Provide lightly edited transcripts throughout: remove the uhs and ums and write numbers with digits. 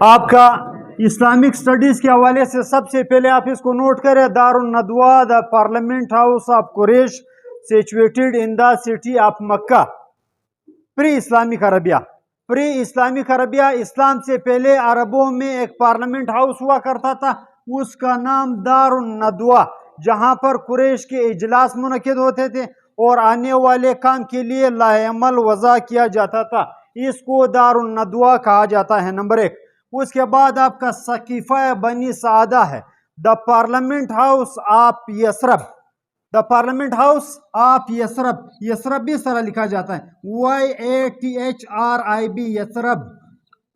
آپ کا Islamic studies کے حوالے سے سب سے پہلے آپ اس کو نوٹ کریں. دارالندوا the parliament house of Quraysh situated in the city of Mecca. Pre Islamic Arabia. Pre Islamic Arabia اسلام سے پہلے عربوں میں ایک پارلیمنٹ ہاؤس ہوا کرتا تھا، اس کا نام دارالندوا، جہاں پر قریش کے اجلاس منعقد ہوتے تھے اور آنے والے کام کے لیے لائحہ عمل وضع کیا جاتا تھا. اس کو دارالندوا کہا جاتا ہے. نمبر 1. اس کے بعد آپ کا سقیفہ بنی سعدہ ہے. The parliament house of Yathrib. The parliament house of Yathrib. Yathrib بھی اس طرح لکھا جاتا ہے YATHRIB Yathrib.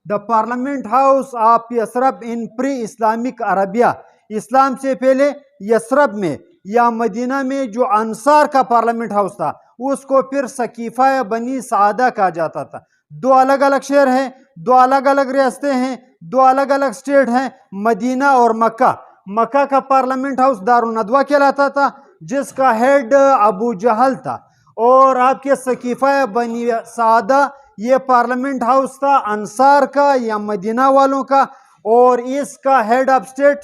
The parliament house of Yathrib in pre Islamic Arabia. اسلام سے پہلے یثرب میں یا مدینہ میں جو انصار کا پارلیمنٹ ہاؤس تھا اس کو پھر سقیفہ بنی سعدہ کہا جاتا تھا. دو الگ الگ شہر ہیں، دو الگ الگ ریاستیں ہیں، دو الگ الگ اسٹیٹ ہیں، مدینہ اور مکہ. مکہ کا پارلیمنٹ ہاؤس دارالندوا کہلاتا تھا جس کا ہیڈ ابو جہل تھا، اور آپ کے سقیفہ بنی سعدہ یہ پارلیمنٹ ہاؤس تھا انصار کا یا مدینہ والوں کا، اور اس کا ہیڈ آف اسٹیٹ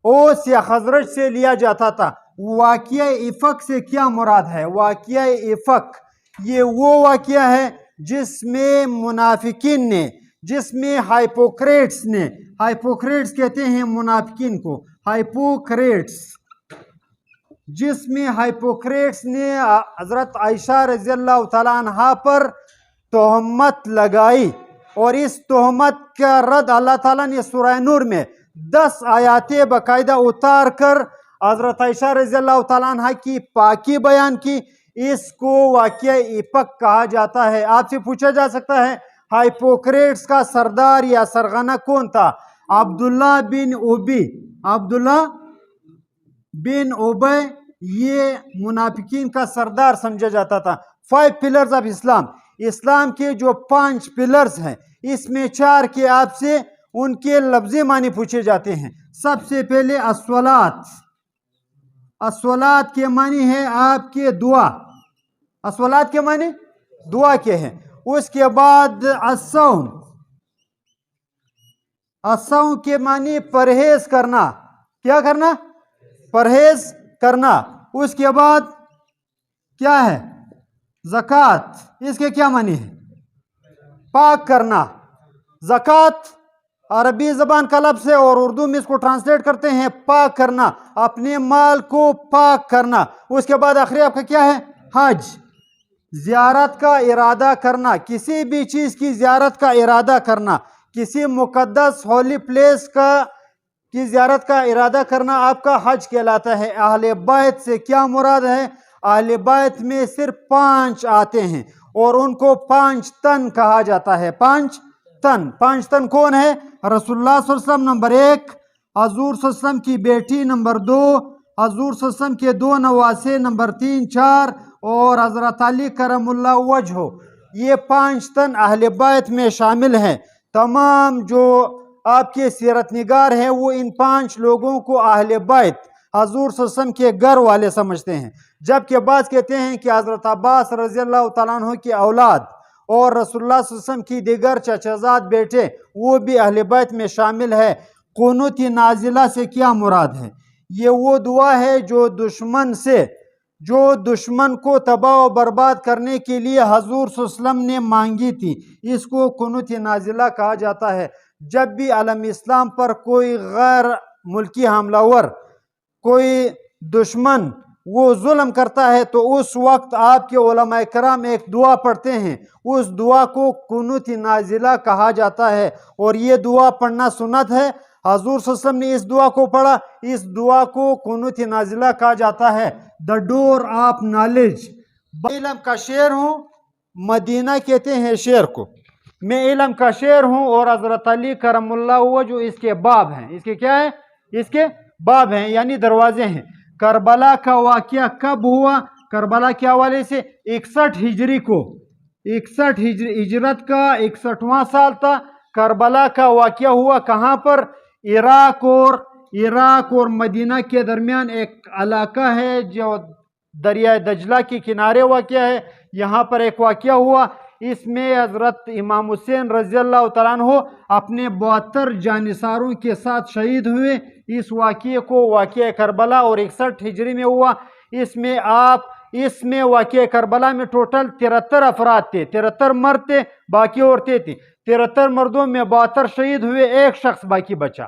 اوس یا خزرج سے لیا جاتا تھا. واقعہ افق سے کیا مراد ہے؟ واقعہ افق یہ وہ واقعہ ہے جس میں منافقین نے، جس میں ہائپوکریٹس نے، ہائپوکریٹس کہتے ہیں منافقین کو، ہائپوکریٹس، جس میں ہائپوکریٹس نے حضرت عائشہ رضی اللہ تعالیٰ عنہ پر تہمت لگائی، اور اس تہمت کا رد اللہ تعالیٰ نے سورہ نور میں 10 آیاتیں باقاعدہ اتار کر حضرت عائشہ رضی اللہ تعالیٰ عنہ کی پاکی بیان کی. اس کو واقعہ افق کہا جاتا ہے. آپ سے پوچھا جا سکتا ہے ہائپوکریٹس کا سردار یا سرغنہ کون تھا؟ عبداللہ بن ابی. عبداللہ بن ابی یہ منافقین کا سردار سمجھا جاتا تھا. 5 پلرز آف اسلام. اسلام کے جو 5 پلرز ہیں اس میں 4 کے آپ سے ان کے لفظی معنی پوچھے جاتے ہیں. سب سے پہلے الصلاۃ. الصلاۃ کے معنی ہے آپ کے دعا. الصلاۃ کے معنی دعا کے ہیں. اس کے بعد الصوم. الصوم کے معنی پرہیز کرنا. کیا کرنا؟ پرہیز کرنا. اس کے بعد کیا ہے؟ زکوٰۃ. اس کے کیا معنی ہے؟ پاک کرنا. زکوٰۃ عربی زبان کا لفظ ہے اور اردو میں اس کو ٹرانسلیٹ کرتے ہیں پاک کرنا، اپنے مال کو پاک کرنا. اس کے بعد آخری آپ کا کیا ہے؟ حج. زیارت کا ارادہ کرنا، کسی بھی چیز کی زیارت کا ارادہ کرنا، کسی مقدس ہولی پلیس کی زیارت کا ارادہ کرنا آپ کا حج کہلاتا ہے. اہل بیت سے کیا مراد ہے؟ اہل بیت میں صرف 5 آتے ہیں اور ان کو 5 تن کہا جاتا ہے. 5 تن. 5 تن کون ہے؟ رسول اللہ صلی اللہ علیہ وسلم نمبر 1، حضور صلی اللہ علیہ وسلم کی بیٹی نمبر 2، حضور صلی اللہ علیہ وسلم کے 2 نواسے نمبر 3 4، اور حضرت علی کرم اللہ وجہہ. یہ 5 تن اہل بیت میں شامل ہیں. تمام جو آپ کے سیرت نگار ہیں وہ ان 5 لوگوں کو اہل بیت حضور صلی اللہ علیہ وسلم کے گھر والے سمجھتے ہیں، جبکہ بعض کہتے ہیں کہ حضرت عباس رضی اللہ تعالیٰ عنہ کی اولاد اور رسول اللہ صلی اللہ علیہ وسلم کی دیگر چچزاد بیٹے وہ بھی اہل بیت میں شامل ہے. قنوت نازلہ سے کیا مراد ہے؟ یہ وہ دعا ہے جو دشمن کو تباہ و برباد کرنے کے لیے حضور صلی اللہ علیہ وسلم نے مانگی تھی. اس کو قنوت نازلہ کہا جاتا ہے. جب بھی عالم اسلام پر کوئی غیر ملکی حملہ ور، کوئی دشمن وہ ظلم کرتا ہے تو اس وقت آپ کے علماء کرام ایک دعا پڑھتے ہیں، اس دعا کو قنوت نازلہ کہا جاتا ہے، اور یہ دعا پڑھنا سنت ہے. حضور صلی اللہ علیہ وسلم نے اس دعا کو پڑھا. اس دعا کو قنوت نازلہ کہا جاتا ہے. دا ڈور آف نالج. علم کا شعر ہوں، مدینہ کہتے ہیں شعر کو. میں علم کا شعر ہوں اور حضرت علی کرم اللہ وجہ اس کے باب ہیں. اس کے کیا ہے؟ اس کے باب ہیں یعنی دروازے ہیں. کربلا کا واقعہ کب ہوا؟ کربلا کے حوالے سے 61 ہجری کو، 61 ہجرت کا 61واں سال تھا. کربلا کا واقعہ ہوا کہاں پر؟ عراق اور مدینہ کے درمیان ایک علاقہ ہے جو دریائے دجلہ کے کنارے واقع ہے. یہاں پر ایک واقعہ ہوا. اس میں حضرت امام حسین رضی اللہ تعالیٰ عنہ اپنے 72 جانثاروں کے ساتھ شہید ہوئے۔ اس واقعے کو واقعہ کربلا اور 61 ہجری میں ہوا۔ اس میں واقعہ کربلا میں ٹوٹل 73 افراد تھے، 73 مرد تھے، باقی عورتیں تھیں۔ 73 مردوں میں 72 شہید ہوئے، ایک شخص باقی بچا،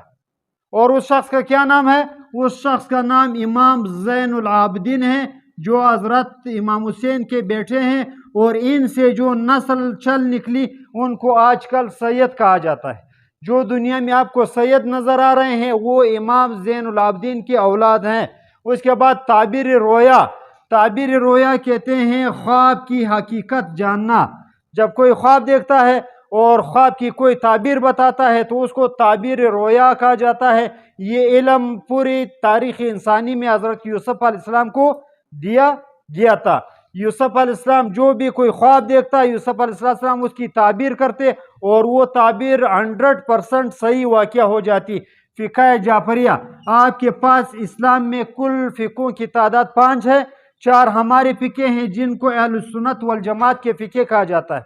اور اس شخص کا کیا نام ہے؟ اس شخص کا نام امام زین العابدین ہے، جو حضرت امام حسین کے بیٹے ہیں، اور ان سے جو نسل چل نکلی ان کو آج کل سید کہا جاتا ہے۔ جو دنیا میں آپ کو سید نظر آ رہے ہیں وہ امام زین العابدین کی اولاد ہیں۔ اس کے بعد تعبیر رویا، تعبیر رویا کہتے ہیں خواب کی حقیقت جاننا۔ جب کوئی خواب دیکھتا ہے اور خواب کی کوئی تعبیر بتاتا ہے تو اس کو تعبیر رویا کہا جاتا ہے۔ یہ علم پوری تاریخ انسانی میں حضرت یوسف علیہ السلام کو دیا گیا تھا۔ یوسف علیہ السلام جو بھی کوئی خواب دیکھتا ہے، یوسف علیہ السلام اس کی تعبیر کرتے اور وہ تعبیر 100% صحیح واقعہ ہو جاتی۔ فقہ جعفریہ، آپ کے پاس اسلام میں کل فقہوں کی تعداد 5 ہے۔ 4 ہمارے فقہ ہیں جن کو اہل سنت والجماعت کے فقہ کہا جاتا ہے۔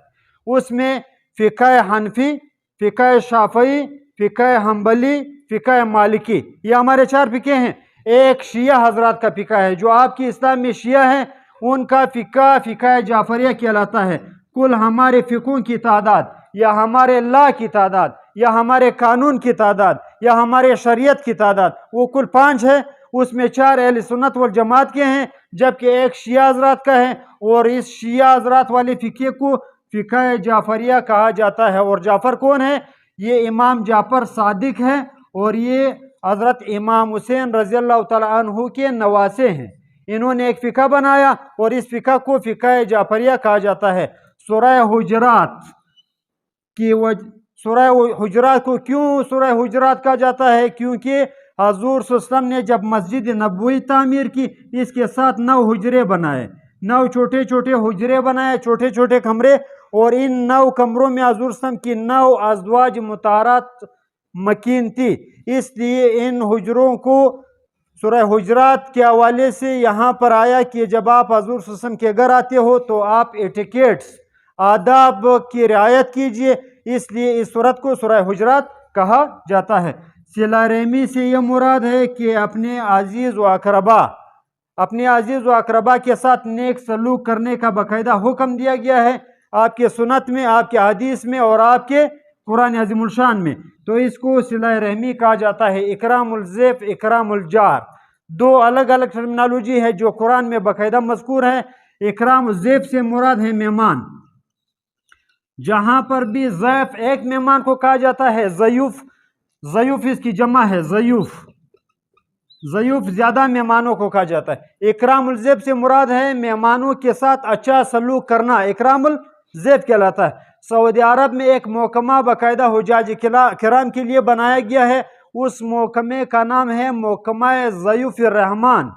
اس میں فقہ حنفی، فقہ شافعی، فقہ حنبلی، فقہ مالکی، یہ ہمارے 4 فقہ ہیں۔ ایک شیعہ حضرات کا فقہ ہے، جو آپ کی اسلام میں شیعہ ہیں ان کا فقہ جعفریہ کہلاتا ہے۔ کل ہمارے فقہوں کی تعداد یا ہمارے لا کی تعداد یا ہمارے قانون کی تعداد یا ہمارے شریعت کی تعداد وہ کل 5 ہے۔ اس میں 4 اہل سنت والجماعت کے ہیں، جبکہ ایک شیعہ حضرات کا ہے، اور اس شیعہ حضرات والے فقہ کو فقہ جعفریہ کہا جاتا ہے۔ اور جعفر کون ہے؟ یہ امام جعفر صادق ہے، اور یہ حضرت امام حسین رضی اللہ تعالیٰ عنہ کے نواسے ہیں۔ انہوں نے ایک فقہ بنایا اور اس فقہ کو فقہ جعفریہ کہا جاتا ہے۔ سورہ حجرات کو کیوں سورہ حجرات کہا جاتا ہے؟ کیونکہ حضور صلی اللہ علیہ وسلم نے جب مسجد نبوی تعمیر کی، اس کے ساتھ 9 حجرے بنائے، 9 چھوٹے چھوٹے حجرے بنائے، چھوٹے چھوٹے کمرے، اور ان 9 کمروں میں حضور صلی اللہ علیہ وسلم کی 9 ازواج مطہرات مکین تھی۔ اس لیے ان حجروں کو سورہ حجرات کے حوالے سے یہاں پر آیا کہ جب آپ حضور صلی اللہ علیہ وسلم کے گھر آتے ہو تو آپ ایٹیکیٹس، آداب کی رعایت کیجئے، اس لیے اس سورت کو سورہ حجرات کہا جاتا ہے۔ صلہ رحمی سے یہ مراد ہے کہ اپنے عزیز و اقربا کے ساتھ نیک سلوک کرنے کا باقاعدہ حکم دیا گیا ہے آپ کے سنت میں، آپ کے حدیث میں، اور آپ کے قرآن عظیم الشان میں۔ تو اس کو صلہ رحمی کہا جاتا ہے۔ اکرام الضیف، اکرام الجار، 2 الگ الگ ٹرمنالوجی ہے جو قرآن میں باقاعدہ مذکور ہے۔ اکرام الضیف سے مراد ہے مہمان، جہاں پر بھی ضیف ایک مہمان کو کہا جاتا ہے، ضیوف اس کی جمع ہے، ضیوف زیادہ مہمانوں کو کہا جاتا ہے۔ اکرام الضیف سے مراد ہے مہمانوں کے ساتھ اچھا سلوک کرنا، اکرام الضیف کہلاتا ہے۔ سعودی عرب میں ایک محکمہ باقاعدہ حجاج کرام کے لیے بنایا گیا ہے، اس محکمے کا نام ہے محکمہ ضیوف الرحمان۔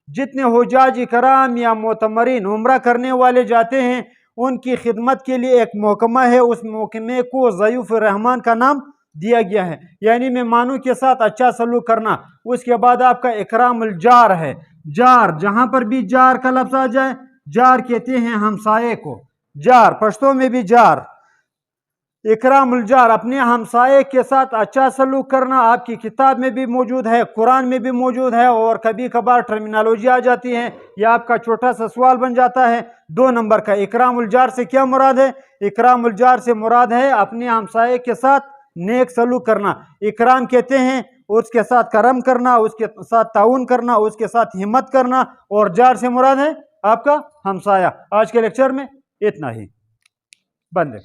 جتنے حجاج کرام یا معتمرین عمرہ کرنے والے جاتے ہیں ان کی خدمت کے لیے ایک محکمہ ہے، اس محکمے کو ضیوف الرحمان کا نام دیا گیا ہے، یعنی مہمانوں کے ساتھ اچھا سلوک کرنا۔ اس کے بعد آپ کا اکرام الجار ہے۔ جار، جہاں پر بھی جار کا لفظ آ جائے، جار کہتے ہیں ہمسائے کو، جار پشتوں میں بھی جار۔ اکرام الجار، اپنے ہمسائے کے ساتھ اچھا سلوک کرنا آپ کی کتاب میں بھی موجود ہے، قرآن میں بھی موجود ہے، اور کبھی کبھار ٹرمینالوجی آ جاتی ہے، یہ آپ کا چھوٹا سا سوال بن جاتا ہے 2 نمبر کا۔ اکرام الجار سے کیا مراد ہے؟ اکرام الجار سے مراد ہے اپنے ہمسائے کے ساتھ نیک سلوک کرنا۔ اکرام کہتے ہیں اس کے ساتھ کرم کرنا، اس کے ساتھ تعاون کرنا، اس کے ساتھ ہمت کرنا، اور جار سے مراد ہے آپ کا ہمسایہ۔ آج کے لیکچر میں اتنا ہی، بند ہے۔